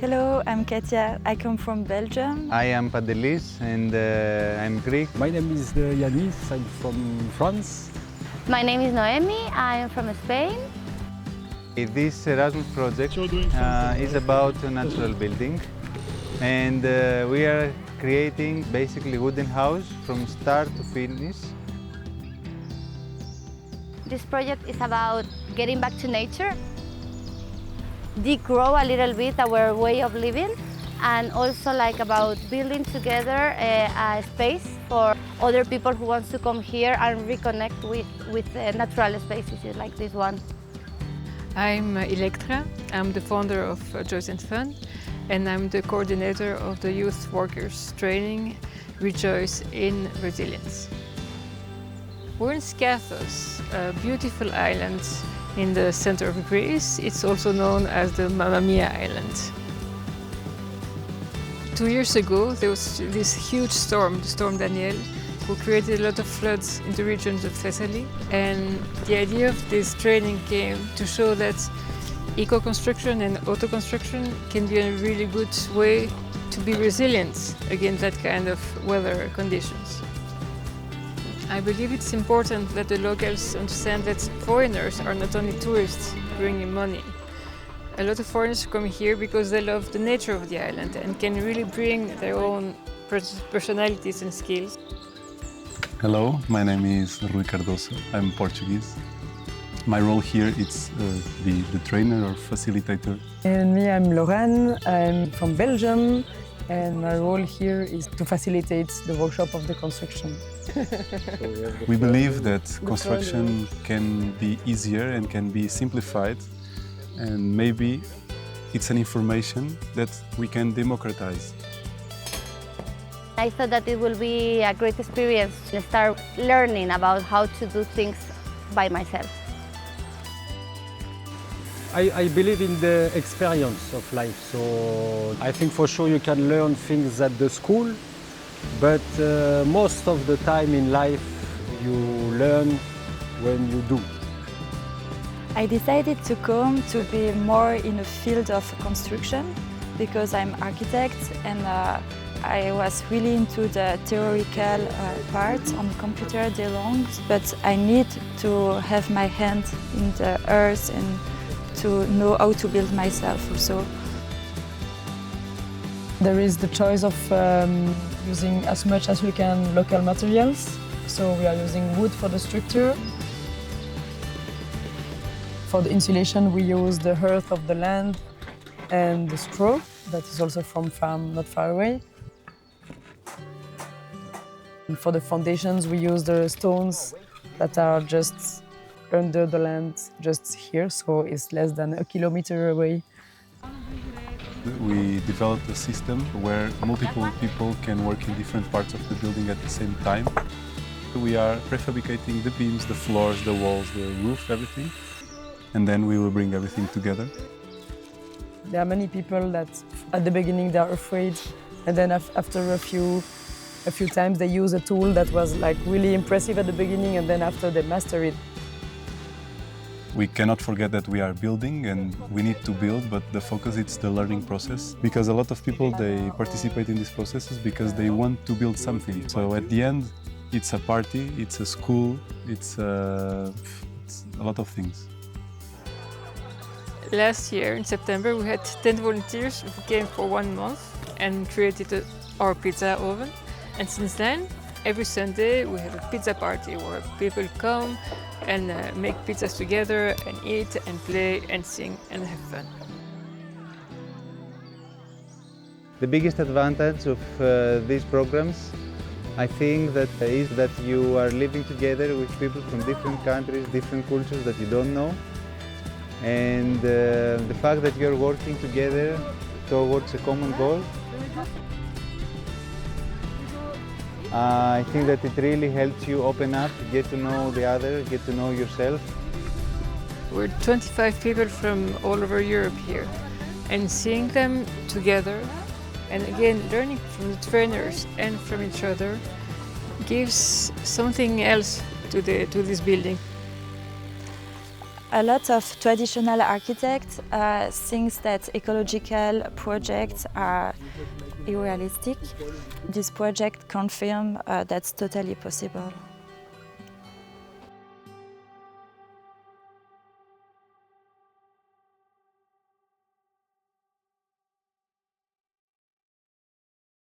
Hello, I'm Katia. I come from Belgium. I am Pantelis and I'm Greek. My name is Yanis, I'm from France. My name is Noemi, I am from Spain. This Erasmus project is about a natural building, and we are creating basically a wooden house from start to finish. This project is about getting back to nature, degrow a little bit our way of living, and also like about building together a space for other people who want to come here and reconnect with natural spaces like this one. I'm Electra. I'm the founder of Joys and Fun, and I'm the coordinator of the youth workers training Rejoice in Resilience. We're in Skathos, a beautiful island in the center of Greece. It's also known as the Mamma Mia Island. 2 years ago, there was this huge storm, the Storm Daniel, who created a lot of floods in the regions of Thessaly. And the idea of this training came to show that eco-construction and auto-construction can be a really good way to be resilient against that kind of weather conditions. I believe it's important that the locals understand that foreigners are not only tourists bringing money. A lot of foreigners come here because they love the nature of the island and can really bring their own personalities and skills. Hello, my name is Rui Cardoso. I'm Portuguese. My role here is the trainer or facilitator. And me, I'm Lorraine. I'm from Belgium, and my role here is to facilitate the workshop of the construction. We believe that construction can be easier and can be simplified, and maybe it's an information that we can democratize. I thought that it will be a great experience to start learning about how to do things by myself. I believe in the experience of life, so I think for sure you can learn things at the school, but most of the time in life you learn when you do. I decided to come to be more in the field of construction because I'm architect and I was really into the theoretical part on computer day long, but I need to have my hand in the earth and to know how to build myself also. There is the choice of using as much as we can local materials. So we are using wood for the structure. For the insulation, we use the earth of the land and the straw that is also from farm not far away. And for the foundations, we use the stones that are just under the land, just here, so it's less than a kilometer away. We developed a system where multiple people can work in different parts of the building at the same time. We are prefabricating the beams, the floors, the walls, the roof, everything, and then we will bring everything together. There are many people that at the beginning they are afraid, and then after a few times they use a tool that was like really impressive at the beginning, and then after they master it. We cannot forget that we are building and we need to build, but the focus is the learning process, because a lot of people, they participate in these processes because they want to build something. So at the end, it's a party, it's a school, it's a lot of things. Last year in September we had 10 volunteers who came for 1 month and created our pizza oven. And since then, every Sunday we have a pizza party where people come and make pizzas together and eat and play and sing and have fun. The biggest advantage of these programs, I think, is that you are living together with people from different countries, different cultures that you don't know. And the fact that you're working together towards a common goal, I think that it really helps you open up, get to know the other, get to know yourself. We're 25 people from all over Europe here, and seeing them together and again learning from the trainers and from each other gives something else to this building. A lot of traditional architects think that ecological projects are unrealistic. This project confirms that's totally possible.